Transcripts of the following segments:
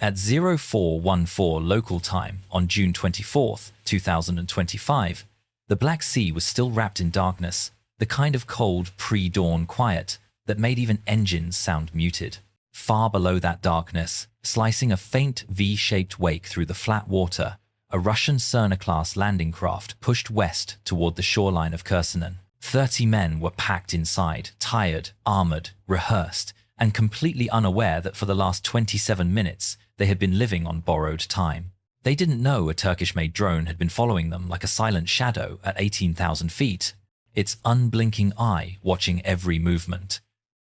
At 0414 local time on June 24, 2025, the Black Sea was still wrapped in darkness, the kind of cold pre-dawn quiet that made even engines sound muted. Far below that darkness, slicing a faint V-shaped wake through the flat water, a Russian Cerner-class landing craft pushed west toward the shoreline of Kherson. 30 men were packed inside, tired, armored, rehearsed, and completely unaware that for the last 27 minutes they had been living on borrowed time. They didn't know a Turkish-made drone had been following them like a silent shadow at 18,000 feet, its unblinking eye watching every movement.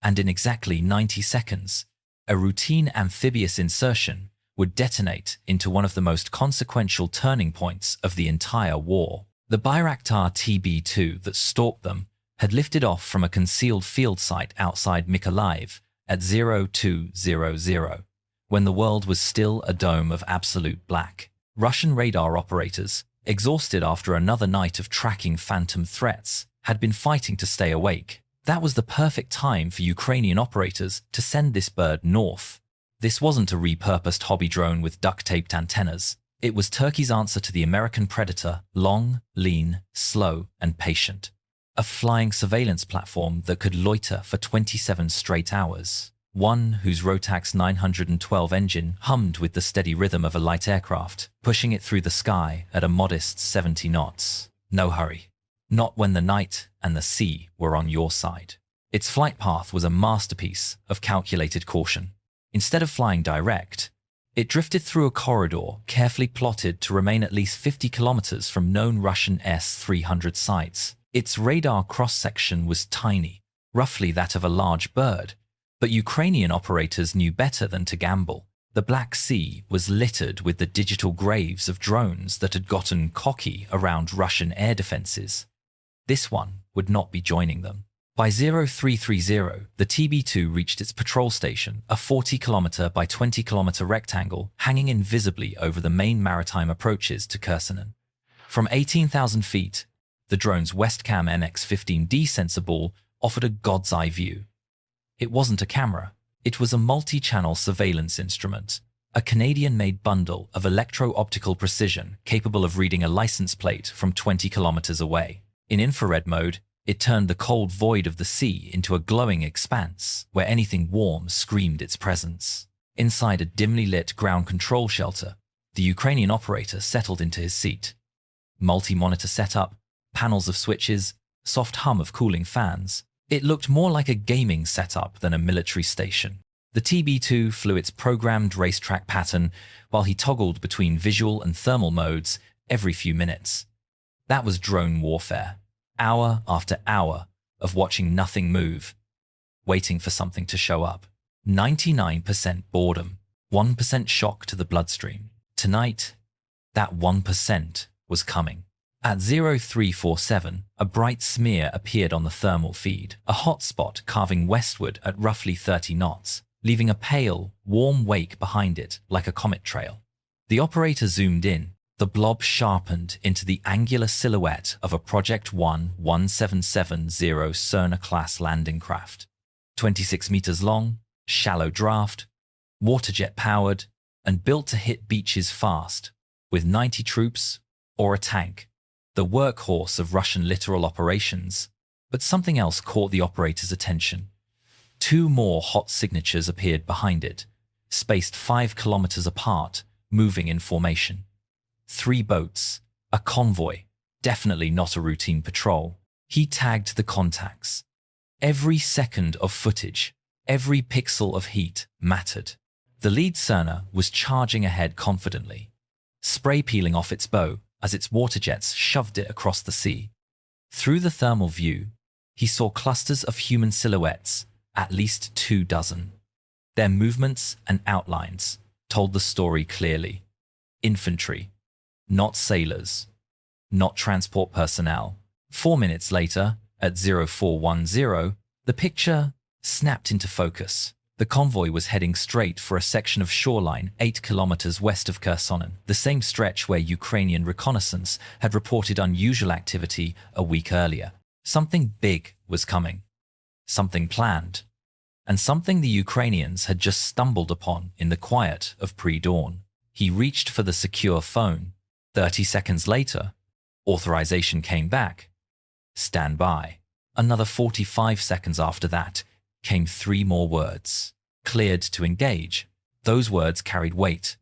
And in exactly 90 seconds, a routine amphibious insertion would detonate into one of the most consequential turning points of the entire war. The Bayraktar TB2 that stalked them had lifted off from a concealed field site outside Mykolaiv at 0200, when the world was still a dome of absolute black. Russian radar operators, exhausted after another night of tracking phantom threats, had been fighting to stay awake. That was the perfect time for Ukrainian operators to send this bird north. This wasn't a repurposed hobby drone with duct-taped antennas. It was Turkey's answer to the American Predator, long, lean, slow, and patient. A flying surveillance platform that could loiter for 27 straight hours. One whose Rotax 912 engine hummed with the steady rhythm of a light aircraft, pushing it through the sky at a modest 70 knots. No hurry. Not when the night and the sea were on your side. Its flight path was a masterpiece of calculated caution. Instead of flying direct, it drifted through a corridor carefully plotted to remain at least 50 kilometers from known Russian S-300 sites. Its radar cross-section was tiny, roughly that of a large bird, but Ukrainian operators knew better than to gamble. The Black Sea was littered with the digital graves of drones that had gotten cocky around Russian air defenses. This one would not be joining them. By 0330, the TB2 reached its patrol station, a 40-kilometer by 20-kilometer rectangle hanging invisibly over the main maritime approaches to Kherson. From 18,000 feet, the drone's Westcam MX-15D sensor ball offered a god's eye view. It wasn't a camera. It was a multi-channel surveillance instrument, a Canadian-made bundle of electro-optical precision capable of reading a license plate from 20 kilometers away. In infrared mode, it turned the cold void of the sea into a glowing expanse where anything warm screamed its presence. Inside a dimly lit ground control shelter, the Ukrainian operator settled into his seat. Multi-monitor setup, panels of switches, soft hum of cooling fans. It looked more like a gaming setup than a military station. The TB2 flew its programmed racetrack pattern while he toggled between visual and thermal modes every few minutes. That was drone warfare. Hour after hour of watching nothing move, waiting for something to show up. 99% boredom, 1% shock to the bloodstream. Tonight, that 1% was coming. At 0347, a bright smear appeared on the thermal feed, a hot spot carving westward at roughly 30 knots, leaving a pale, warm wake behind it like a comet trail. The operator zoomed in. The blob sharpened into the angular silhouette of a Project 1770 Cerner-class landing craft. 26 meters long, shallow draft, waterjet powered, and built to hit beaches fast, with 90 troops or a tank. The workhorse of Russian littoral operations. But something else caught the operator's attention. 2 more hot signatures appeared behind it, spaced 5 kilometers apart, moving in formation. 3 boats, a convoy, definitely not a routine patrol. He tagged the contacts. Every second of footage, every pixel of heat mattered. The lead Cerner was charging ahead confidently, spray peeling off its bow as its waterjets shoved it across the sea. Through the thermal view, he saw clusters of human silhouettes, at least 2 dozen. Their movements and outlines told the story clearly. Infantry. Not sailors, not transport personnel. 4 minutes later, at 0410, the picture snapped into focus. The convoy was heading straight for a section of shoreline 8 kilometers west of Kherson, the same stretch where Ukrainian reconnaissance had reported unusual activity a week earlier. Something big was coming. Something planned. and something the Ukrainians had just stumbled upon in the quiet of pre-dawn. He reached for the secure phone. 30 seconds later, authorization came back. Stand by. Another 45 seconds after that came 3 more words. Cleared to engage. Those words carried weight.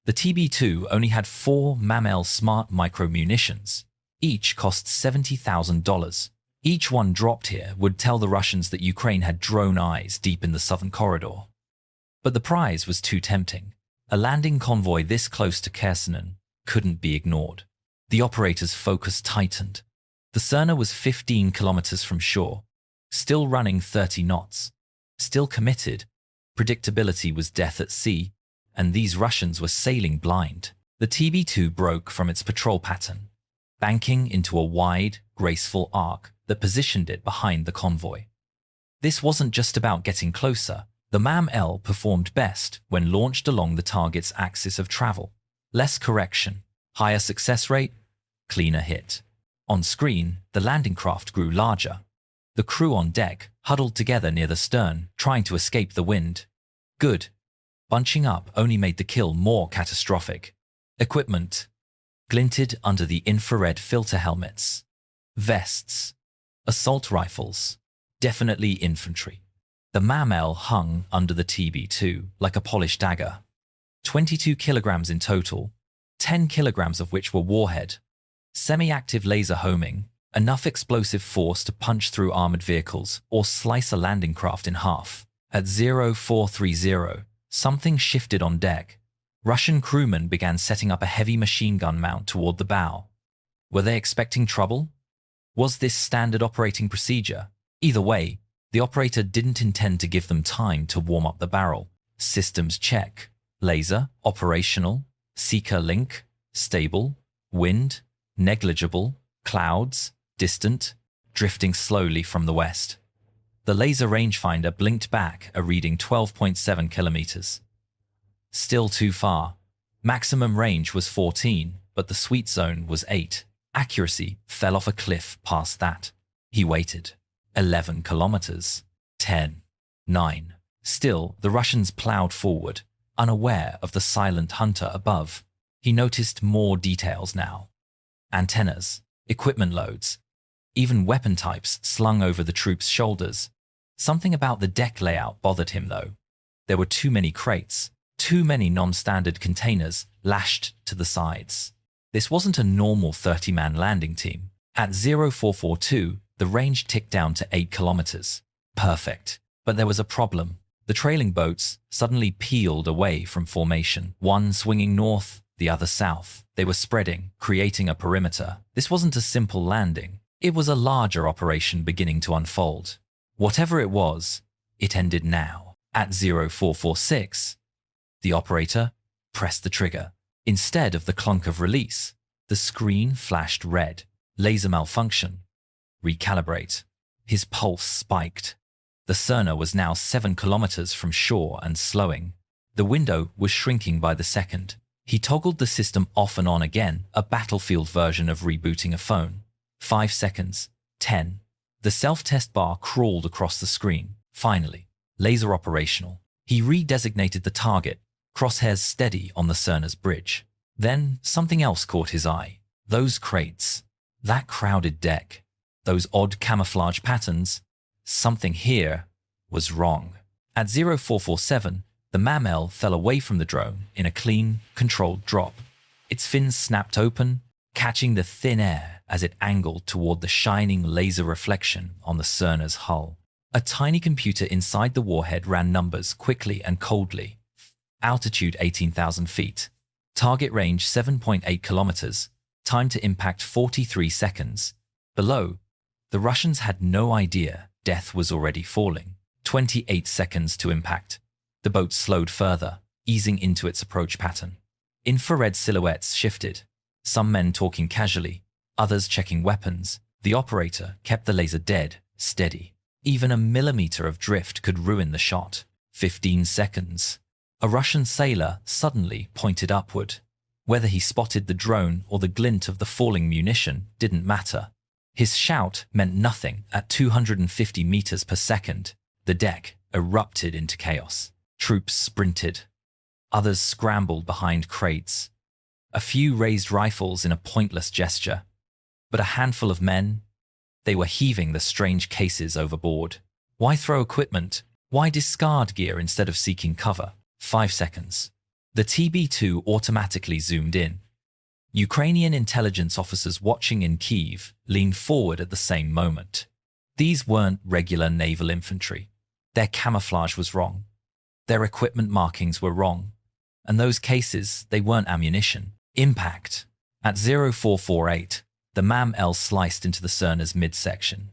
The TB2 only had 4 MAML smart micro-munitions. Each cost $70,000. Each one dropped here would tell the Russians that Ukraine had drone eyes deep in the southern corridor. But the prize was too tempting. A landing convoy this close to Kherson couldn't be ignored. The operator's focus tightened. The Cerner was 15 kilometers from shore, still running 30 knots, still committed. Predictability was death at sea, and these Russians were sailing blind. The TB2 broke from its patrol pattern, banking into a wide, graceful arc that positioned it behind the convoy. This wasn't just about getting closer. The MAM-L performed best when launched along the target's axis of travel. Less correction, higher success rate, cleaner hit. On screen, the landing craft grew larger. The crew on deck huddled together near the stern, trying to escape the wind. Good. Bunching up only made the kill more catastrophic. Equipment glinted under the infrared filter helmets. Vests. Assault rifles. Definitely infantry. The MAM-L hung under the TB2 like a polished dagger. 22 kilograms in total, 10 kilograms of which were warhead. Semi-active laser homing, enough explosive force to punch through armored vehicles or slice a landing craft in half. At 0430, something shifted on deck. Russian crewmen began setting up a heavy machine gun mount toward the bow. Were they expecting trouble? Was this standard operating procedure? Either way, the operator didn't intend to give them time to warm up the barrel. Systems check. Laser, operational. Seeker link, stable. Wind, negligible. Clouds, distant, drifting slowly from the west. The laser rangefinder blinked back a reading 12.7 kilometers. Still too far. Maximum range was 14, but the sweet zone was 8. Accuracy fell off a cliff past that. He waited. 11 kilometers. 10. 9. Still, the Russians plowed forward, unaware of the silent hunter above. He noticed more details now. Antennas, equipment loads, even weapon types slung over the troops' shoulders. Something about the deck layout bothered him, though. There were too many crates, too many non-standard containers lashed to the sides. This wasn't a normal 30-man landing team. At 0442, the range ticked down to 8 kilometers. Perfect. But there was a problem. The trailing boats suddenly peeled away from formation, one swinging north, the other south. They were spreading, creating a perimeter. This wasn't a simple landing. It was a larger operation beginning to unfold. Whatever it was, it ended now. At 0446, the operator pressed the trigger. Instead of the clunk of release, the screen flashed red. Laser malfunction. Recalibrate. His pulse spiked. The Cerner was now 7 kilometers from shore and slowing. The window was shrinking by the second. He toggled the system off and on again, a battlefield version of rebooting a phone. 5 seconds. 10. The self-test bar crawled across the screen. Finally, laser operational. He redesignated the target, crosshairs steady on the Cerner's bridge. Then something else caught his eye. Those crates. That crowded deck. Those odd camouflage patterns. Something here was wrong. At 0447, the MAM-L fell away from the drone in a clean, controlled drop. Its fins snapped open, catching the thin air as it angled toward the shining laser reflection on the Cerner's hull. A tiny computer inside the warhead ran numbers quickly and coldly. Altitude 18,000 feet. Target range 7.8 kilometers. Time to impact 43 seconds. Below, the Russians had no idea death was already falling. 28 seconds to impact. The boat slowed further, easing into its approach pattern. Infrared silhouettes shifted. Some men talking casually, others checking weapons. The operator kept the laser dead, steady. Even a millimeter of drift could ruin the shot. 15 seconds. A Russian sailor suddenly pointed upward. Whether he spotted the drone or the glint of the falling munition didn't matter. His shout meant nothing at 250 meters per second. The deck, erupted into chaos. Troops sprinted. Others scrambled behind crates. A few raised rifles in a pointless gesture. But a handful of men, they were heaving the strange cases overboard. Why throw equipment? Why discard gear instead of seeking cover? 5 seconds. The TB2 automatically zoomed in. Ukrainian intelligence officers watching in Kyiv leaned forward at the same moment. These weren't regular naval infantry. Their camouflage was wrong. Their equipment markings were wrong. And those cases, they weren't ammunition. Impact. At 0448, the MAM-L sliced into the Cerner's midsection.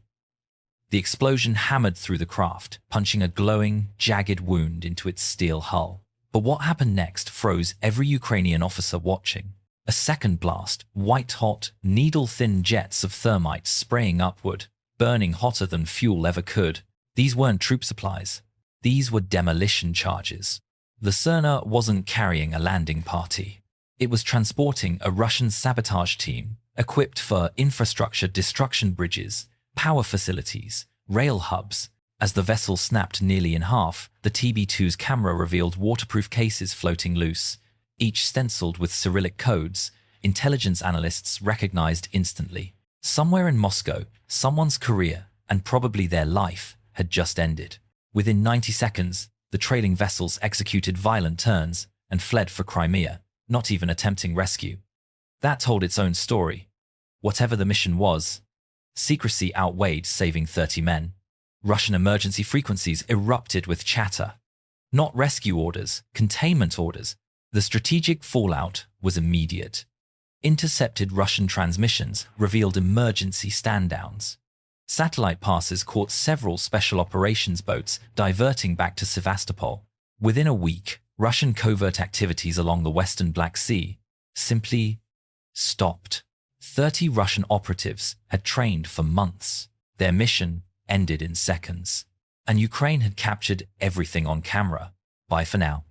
The explosion hammered through the craft, punching a glowing, jagged wound into its steel hull. But what happened next froze every Ukrainian officer watching. A second blast, white-hot, needle-thin jets of thermite spraying upward, burning hotter than fuel ever could. These weren't troop supplies. These were demolition charges. The Cerner wasn't carrying a landing party. It was transporting a Russian sabotage team equipped for infrastructure destruction bridges, power facilities, rail hubs. As the vessel snapped nearly in half, the TB2's camera revealed waterproof cases floating loose, each stenciled with Cyrillic codes. Intelligence analysts recognized instantly. Somewhere in Moscow, someone's career, and probably their life, had just ended. Within 90 seconds, the trailing vessels executed violent turns and fled for Crimea, not even attempting rescue. That told its own story. Whatever the mission was, secrecy outweighed saving 30 men. Russian emergency frequencies erupted with chatter. Not rescue orders, containment orders. The strategic fallout was immediate. Intercepted Russian transmissions revealed emergency stand-downs. Satellite passes caught several special operations boats diverting back to Sevastopol. Within a week, Russian covert activities along the western Black Sea simply stopped. 30 Russian operatives had trained for months. Their mission ended in seconds. And Ukraine had captured everything on camera. Bye for now.